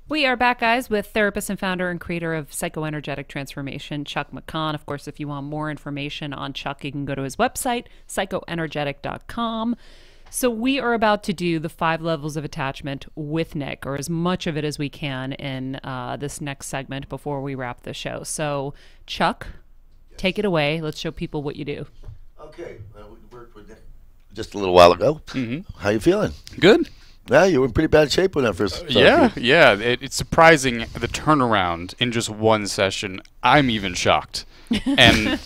We are back, guys, with therapist and founder and creator of Psychoenergetic Transformation, Chuck McCaughan. Of course, if you want more information on Chuck, you can go to his website, psychoenergetic.com. So we are about to do the 5 levels of attachment with Nick, or as much of it as we can in this next segment before we wrap the show. So, Chuck, take it away. Let's show people what you do. Okay. We worked with Nick just a little while ago. How you feeling? Good. Yeah, you were in pretty bad shape when I first saw Yeah, you. yeah. It's surprising the turnaround in just one session. I'm even shocked. And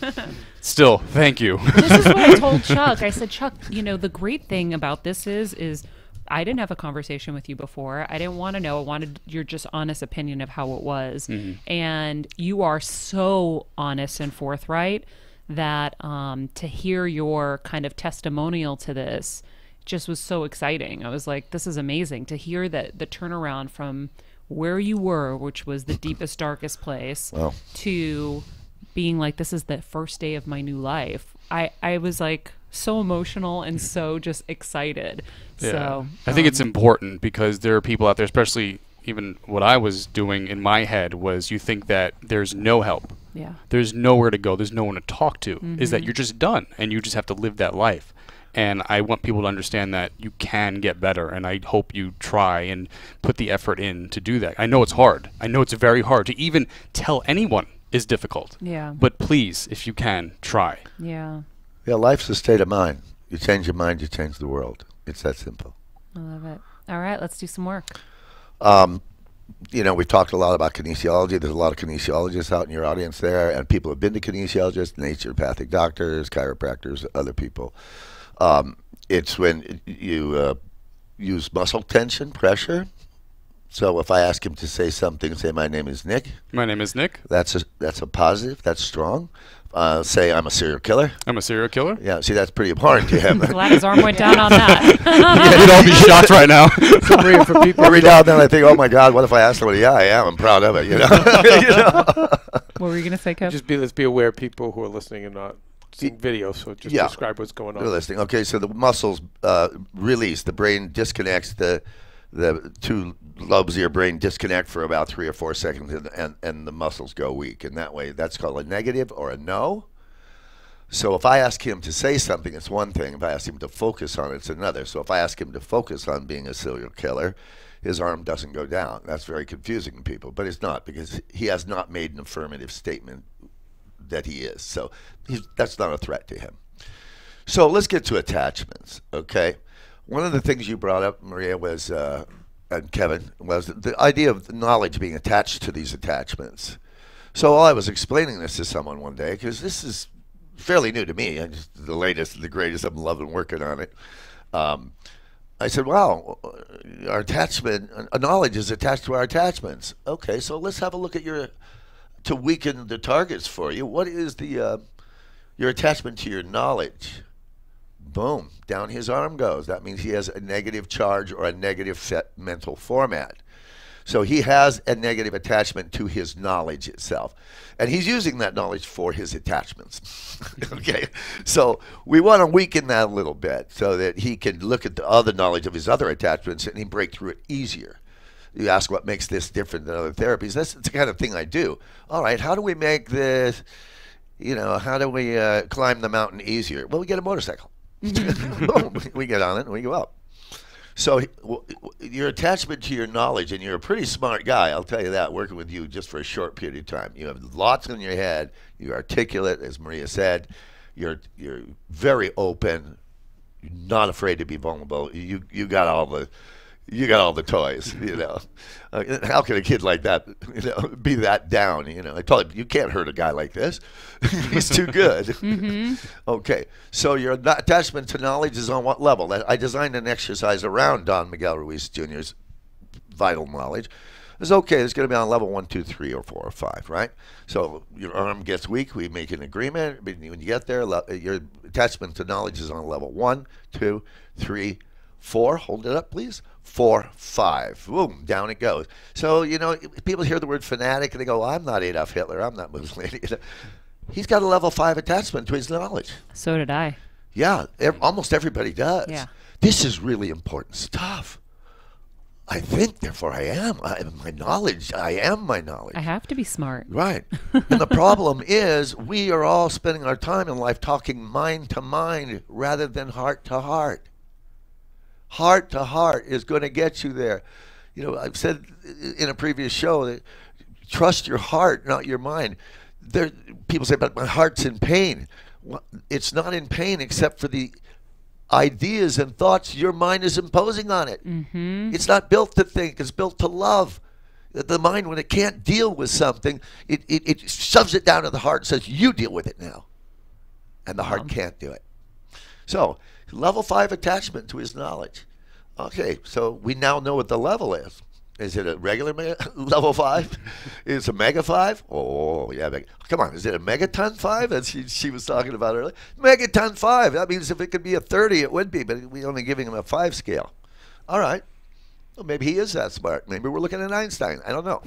still, thank you. This is what I told Chuck. I said, Chuck, you know, the great thing about this is I didn't have a conversation with you before. I didn't want to know. I wanted your just honest opinion of how it was. And you are so honest and forthright that to hear your kind of testimonial to this just was so exciting. I was like, this is amazing to hear that the turnaround from where you were, which was the deepest, darkest place, to being like, this is the first day of my new life. I was like so emotional and so just excited. Yeah. So I think it's important because there are people out there, especially even what I was doing in my head was you think that there's no help. Yeah. There's nowhere to go. There's no one to talk to. Is that you're just done and you just have to live that life. And I want people to understand that you can get better, and I hope you try and put the effort in to do that. I know it's hard. I know it's very hard to even tell anyone is difficult. Yeah. But please, if you can, try. Yeah. Yeah, life's a state of mind. You change your mind, you change the world. It's that simple. I love it. All right, let's do some work. You know, we've talked a lot about kinesiology. There's a lot of kinesiologists out in your audience there, and people have been to kinesiologists, naturopathic doctors, chiropractors, other people. It's when you use muscle tension, pressure. So if I ask him to say something, say, my name is Nick. My name is Nick. That's a positive. That's strong. Say, I'm a serial killer. I'm a serial killer. Yeah, see, that's pretty important to him. Glad his arm went down on that. You'd all be shocked right now. For people Every now and then I think, oh my God, what if I ask somebody? Yeah, I am. I'm proud of it. You know. You know? What were you gonna say, Kev? let's be aware, people who are listening and not seeing video. So just describe what's going on. You're listening. Okay, so the muscles release. The brain disconnects. The 2 lobes of your brain disconnect for about 3 or 4 seconds, and the muscles go weak. And that way, that's called a negative or a no. So if I ask him to say something, it's one thing. If I ask him to focus on it, it's another. So if I ask him to focus on being a serial killer, his arm doesn't go down. That's very confusing to people, but it's not, because he has not made an affirmative statement that he is. So that's not a threat to him. So let's get to attachments, okay? One of the things you brought up, Maria, was, and Kevin, was the idea of knowledge being attached to these attachments. So while I was explaining this to someone one day, because this is fairly new to me, and the latest and the greatest, I'm loving working on it, I said, wow, our attachment, knowledge is attached to our attachments. Okay, so let's have a look at to weaken the targets for you. What is your attachment to your knowledge? Boom, down his arm goes. That means he has a negative charge or a negative set mental format. So he has a negative attachment to his knowledge itself. And he's using that knowledge for his attachments. Okay, so we want to weaken that a little bit so that he can look at the other knowledge of his other attachments and he break through it easier. You ask what makes this different than other therapies. That's the kind of thing I do. All right, how do we make this, you know, how do we climb the mountain easier? Well, we get a motorcycle. Boom, we get on it and we go up. So your attachment to your knowledge, and you're a pretty smart guy, I'll tell you that, working with you just for a short period of time. You have lots in your head. You're articulate, as Maria said. You're very open. You're not afraid to be vulnerable. You got all the toys, you know. How can a kid like that, you know, be that down? You know, I told him, you can't hurt a guy like this. He's too good. Okay, so your attachment to knowledge is on what level? I designed an exercise around Don Miguel Ruiz Jr.'s vital knowledge. It's okay, it's going to be on level 1, 2, 3, or 4, or 5, right? So your arm gets weak, we make an agreement. When you get there, your attachment to knowledge is on level 1, 2, 3, 4. Hold it up, please. 4, 5. Boom, down it goes. So, you know, people hear the word fanatic and they go, well, I'm not Adolf Hitler. I'm not Mussolini. He's got a level 5 attachment to his knowledge. So did I. Yeah, almost everybody does. Yeah. This is really important stuff. I think, therefore I am. My knowledge, I am my knowledge. I have to be smart. Right. And the problem is we are all spending our time in life talking mind to mind rather than heart to heart. Heart to heart is going to get you there. You know, I've said in a previous show that trust your heart, not your mind. People say, but my heart's in pain. Well, it's not in pain except for the ideas and thoughts your mind is imposing on it. It's not built to think, it's built to love. The mind, when it can't deal with something, it shoves it down to the heart and says, you deal with it now. And the heart can't do it. So, level 5 attachment to his knowledge. Okay, so we now know what the level is. Is it a regular level 5? Is it a mega 5? Oh, yeah. Come on, is it a megaton 5? That she was talking about earlier. Megaton 5. That means if it could be a 30, it would be, but we're only giving him a 5 scale. All right. Well, maybe he is that smart. Maybe we're looking at Einstein. I don't know.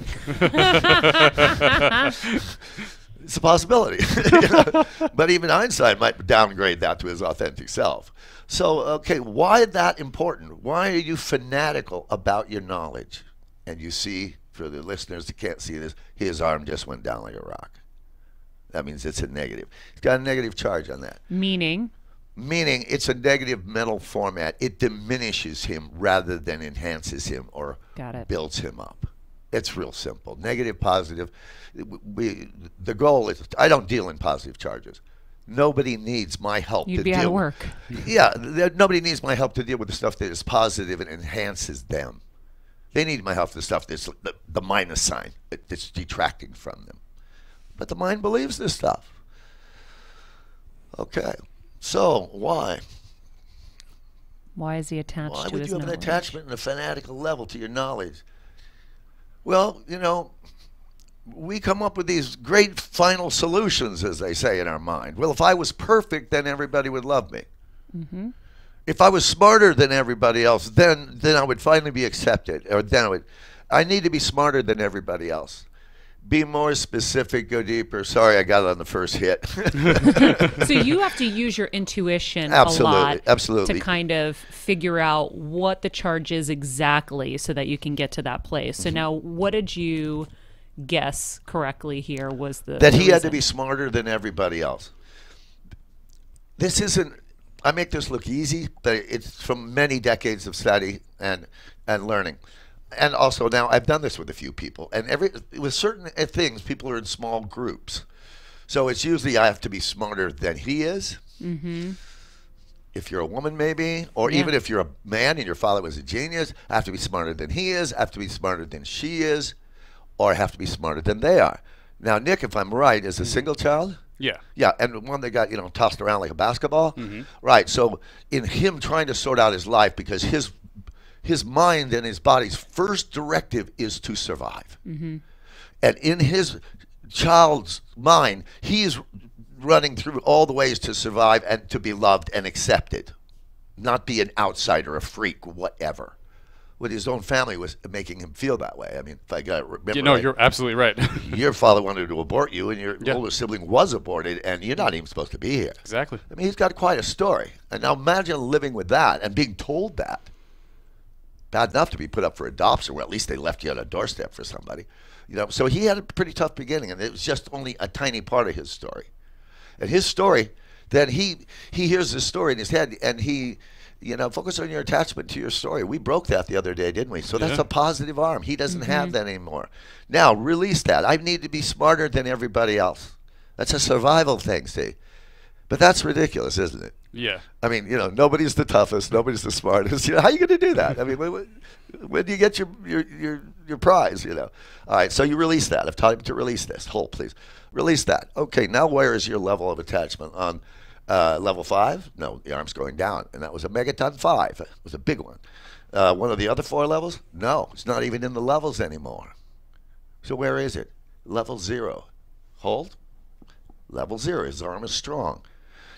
It's a possibility. But even Einstein might downgrade that to his authentic self. So, okay, why that important? Why are you fanatical about your knowledge? And you see, for the listeners that can't see this, his arm just went down like a rock. That means it's a negative. He's got a negative charge on that. Meaning? Meaning it's a negative mental format. It diminishes him rather than enhances him or builds him up. It's real simple. Negative, positive. The goal is, I don't deal in positive charges. Nobody needs my help You'd to be deal. Out of work. Yeah, nobody needs my help to deal with the stuff that is positive and enhances them. They need my help for the stuff that's the minus sign that's detracting from them. But the mind believes this stuff. Okay, so why? Why is he attached to his knowledge? Why would you have an attachment and a fanatical level to your knowledge? Well, you know, we come up with these great final solutions, as they say in our mind. Well, if I was perfect, then everybody would love me. If I was smarter than everybody else, then I would finally be accepted. Or then I need to be smarter than everybody else. Be more specific, go deeper. Sorry, I got it on the first hit. So you have to use your intuition a lot to kind of figure out what the charge is exactly so that you can get to that place. So now, what did you guess correctly here was that he had to be smarter than everybody else. This isn't, I make this look easy, but it's from many decades of study and learning. And also now I've done this with a few people, and with certain things, people are in small groups. So it's usually I have to be smarter than he is. If you're a woman, maybe, or even if you're a man and your father was a genius, I have to be smarter than he is, I have to be smarter than she is, or I have to be smarter than they are. Now, Nick, if I'm right, is a single child? Yeah. Yeah, and one that got, tossed around like a basketball? Right, so in him trying to sort out his life, because his mind and his body's first directive is to survive. And in his child's mind, he's running through all the ways to survive and to be loved and accepted, not be an outsider, a freak, whatever. With his own family was making him feel that way. I mean, if I got to remember right, you're absolutely right. your father wanted to abort you, and your older sibling was aborted, and you're not even supposed to be here. Exactly. I mean, he's got quite a story. And now imagine living with that and being told that. Bad enough to be put up for adoption, or at least they left you on a doorstep for somebody. So he had a pretty tough beginning, and it was just only a tiny part of his story. And his story, then he hears this story in his head, and he, focus on your attachment to your story. We broke that the other day, didn't we? So that's a positive arm. He doesn't have that anymore. Now, release that. I need to be smarter than everybody else. That's a survival thing, see? But that's ridiculous, isn't it? Yeah. I mean, nobody's the toughest, nobody's the smartest. How are you going to do that? I mean, when do you get your prize, All right, so you release that. I've taught him to release this. Hold, please. Release that. Okay, now where is your level of attachment? On level 5? No, the arm's going down, and that was a megaton 5. It was a big one. One of the other 4 levels? No, it's not even in the levels anymore. So where is it? Level 0. Hold. Level 0. His arm is strong.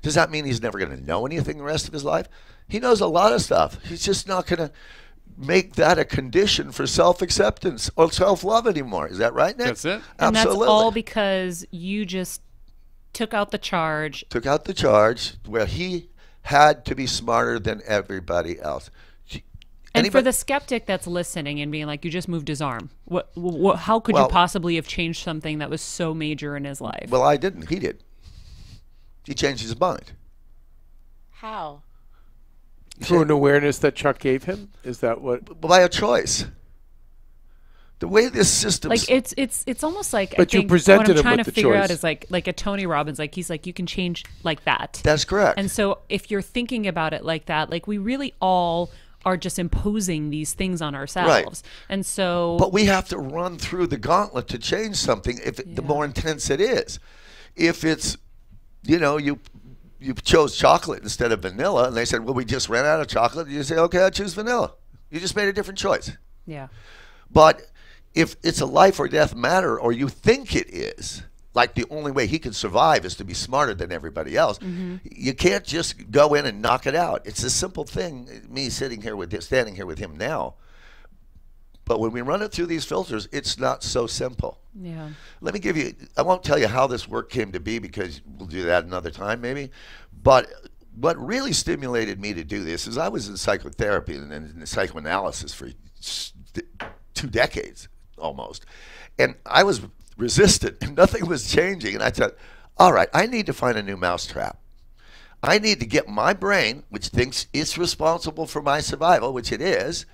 Does that mean he's never going to know anything the rest of his life? He knows a lot of stuff. He's just not going to make that a condition for self-acceptance or self-love anymore. Is that right, Nick? That's it. And Absolutely. that's all because you just took out the charge. Took out the charge where he had to be smarter than everybody else. And for the skeptic that's listening and being like, you just moved his arm. How could you possibly have changed something that was so major in his life? Well, I didn't. He did. He changed his mind. How? Through an awareness that Chuck gave him? Is that what? By a choice. The way this system, like it's almost like, but I you think presented what I'm him trying with to the figure out choice. is like a Tony Robbins, like he's like, you can change like that. That's correct. And so if you're thinking about it like that, like we really all are just imposing these things on ourselves. Right. And so, but we have to run through the gauntlet to change something. The more intense it is, if it's, you chose chocolate instead of vanilla, and they said, well, we just ran out of chocolate, and you say, okay, I choose vanilla. You just made a different choice. yeah. But if it's a life or death matter, or you think it is, like the only way he can survive is to be smarter than everybody else, you can't just go in and knock it out. It's a simple thing, me standing here with him now. But when we run it through these filters, it's not so simple. Yeah. Let me give you, I won't tell you how this work came to be because we'll do that another time maybe. But what really stimulated me to do this is I was in psychotherapy and in psychoanalysis for 2 decades almost. And I was resistant and nothing was changing. And I thought, all right, I need to find a new mousetrap. I need to get my brain, which thinks it's responsible for my survival, which it is,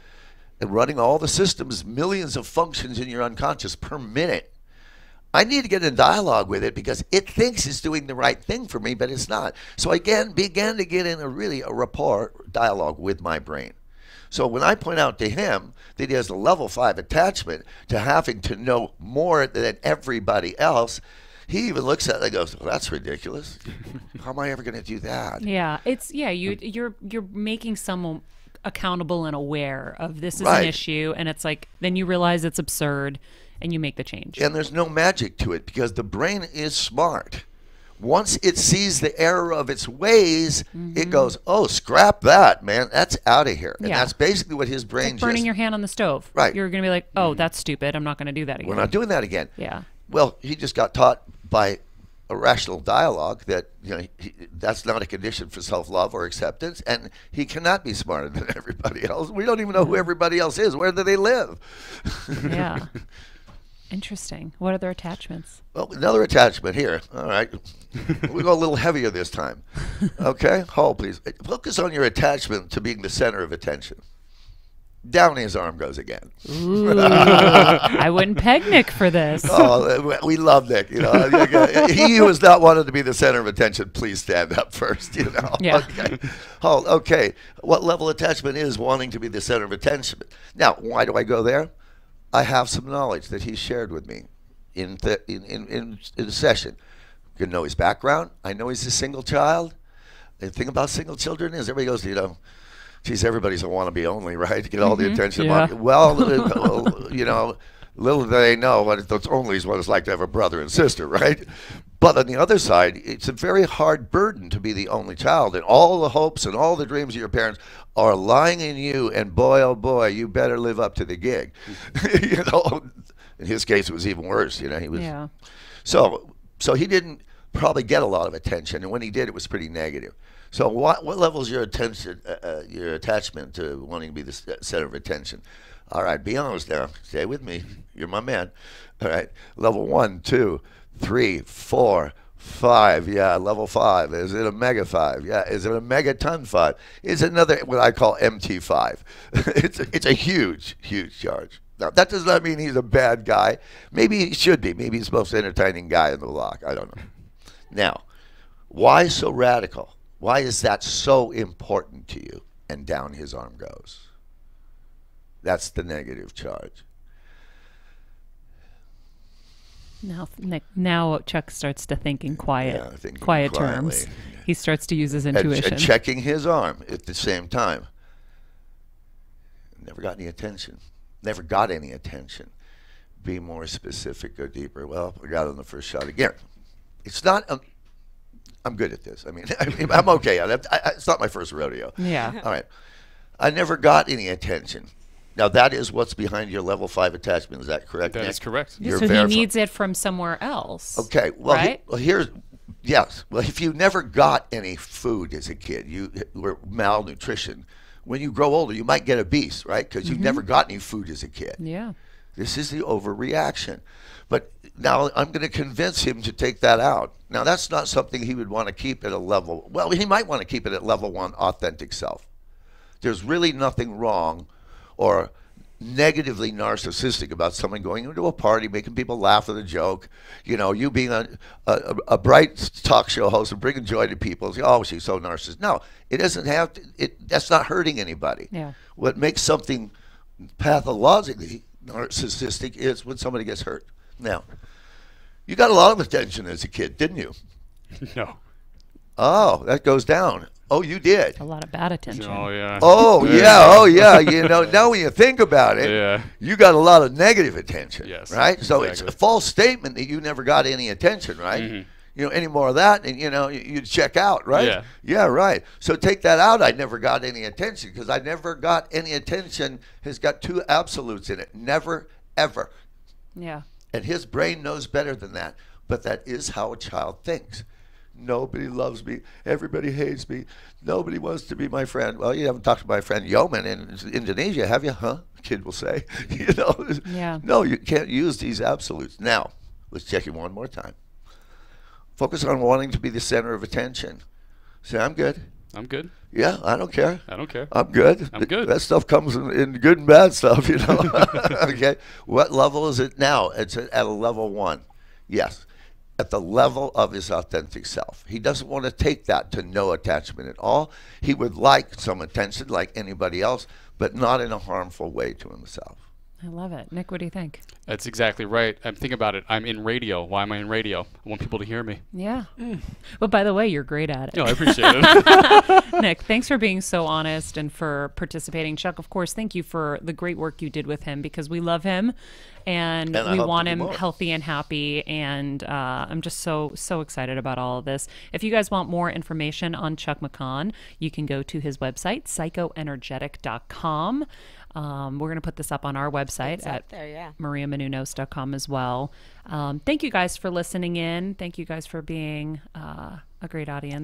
and running all the systems, millions of functions in your unconscious per minute. I need to get in dialogue with it because it thinks it's doing the right thing for me, but it's not. So I began to get in a rapport dialogue with my brain. So when I point out to him that he has a level 5 attachment to having to know more than everybody else, he even looks at it and goes, well, that's ridiculous. How am I ever going to do that? Yeah. You're making someone accountable and aware of this is Right. an issue, and it's like then you realize it's absurd and you make the change. And there's no magic to it because the brain is smart. Once it sees the error of its ways, it goes, oh, scrap that, man. That's out of here. And Yeah. that's basically what his brain Like burning your hand on the stove. Right. You're going to be like, oh, that's stupid. I'm not going to do that again. We're not doing that again. Yeah. Well, he just got taught by a rational dialogue that that's not a condition for self-love or acceptance, and he cannot be smarter than everybody else. We don't even know who everybody else is. Where do they live? Yeah. Interesting. What other attachments? Well, another attachment here. All right. We go a little heavier this time. Okay? Hold, please. Focus on your attachment to being the center of attention. Down his arm goes again. Ooh, I wouldn't peg Nick for this. Oh, we love Nick. He who has not wanted to be the center of attention, please stand up first. Yeah. Okay. Hold. Okay. What level attachment is wanting to be the center of attention? Now, why do I go there? I have some knowledge that he shared with me in a session. You know his background. I know he's a single child. The thing about single children is everybody goes, geez, everybody's a wannabe only, right? To get all the attention. Yeah. Well, little do they know what those only is what it's like to have a brother and sister, right? But on the other side, it's a very hard burden to be the only child, and all the hopes and all the dreams of your parents are lying in you, and boy, oh boy, you better live up to the gig. In his case, it was even worse. He was. Yeah. So he didn't probably get a lot of attention, and when he did, it was pretty negative. So what level is your attention, your attachment to wanting to be the center of attention? All right, be honest now. Stay with me. You're my man. All right, level 1, 2, 3, 4, 5. Yeah, level 5. Is it a mega 5? Yeah. Is it a megaton 5? It's another what I call MT5. It's a huge, huge charge. Now, that does not mean he's a bad guy. Maybe he should be. Maybe he's the most entertaining guy in the block. I don't know. Now, why so radical? Why is that so important to you? And down his arm goes. That's the negative charge. Now Chuck starts to think in quiet quietly. terms. He starts to use his intuition. And checking his arm at the same time. Never got any attention. Never got any attention. Be more specific or deeper. Well, I got it on the first shot again. It's not... I'm good at this. I mean, I'm okay. It's not my first rodeo. Yeah. All right. I never got any attention. Now, that is what's behind your level 5 attachment. Is that correct, That Nick? is correct. You're So he verified. needs it from somewhere else. Okay. Well, right? yes. Well, if you never got any food as a kid, you were malnutrition, when you grow older, you might get obese, right? Because you've never got any food as a kid. Yeah. This is the overreaction. But now I'm going to convince him to take that out. Now, that's not something he would want to keep at a level. Well, he might want to keep it at level 1, authentic self. There's really nothing wrong or negatively narcissistic about someone going into a party, making people laugh at a joke. You know, you being a bright talk show host and bringing joy to people. Oh, she's so narcissistic. No, it doesn't have to. That's not hurting anybody. Yeah. What makes something pathologically narcissistic is when somebody gets hurt. Now, you got a lot of attention as a kid, didn't you? No. Oh, that goes down. Oh, you did. A lot of bad attention. Oh, yeah. Oh, yeah. Oh, yeah. You know, now when you think about it, Yeah. you got a lot of negative attention, Yes, right? So it's exactly. a false statement that you never got any attention, right? You know, any more of that, and, you know, you'd check out, right? Yeah. Yeah, right. So take that out. I never got any attention because I never got any attention has got 2 absolutes in it. Never, ever. Yeah. And his brain knows better than that. But that is how a child thinks. Nobody loves me. Everybody hates me. Nobody wants to be my friend. Well, you haven't talked to my friend Yoman in Indonesia, have you? Huh? Kid will say. You know. Yeah. No, you can't use these absolutes. Now, let's check it one more time. Focus on wanting to be the center of attention. Say, I'm good. I'm good. Yeah, I don't care. I don't care. I'm good. I'm good. That stuff comes in good and bad stuff, you know. Okay. What level is it now? It's at a level 1. Yes. At the level of his authentic self. He doesn't want to take that to no attachment at all. He would like some attention like anybody else, but not in a harmful way to himself. I love it. Nick, what do you think? That's exactly right. I'm thinking about it. I'm in radio. Why am I in radio? I want people to hear me. Yeah. But by the way, you're great at it. No, I appreciate it. Nick, thanks for being so honest and for participating. Chuck, of course, thank you for the great work you did with him because we love him and we hope want to do him more. healthy and happy. And I'm just so excited about all of this. If you guys want more information on Chuck McCaughan, you can go to his website, psychoenergetic.com. We're going to put this up on our website It's at up there, yeah. mariamenounos.com as well. Thank you guys for listening in. Thank you guys for being a great audience.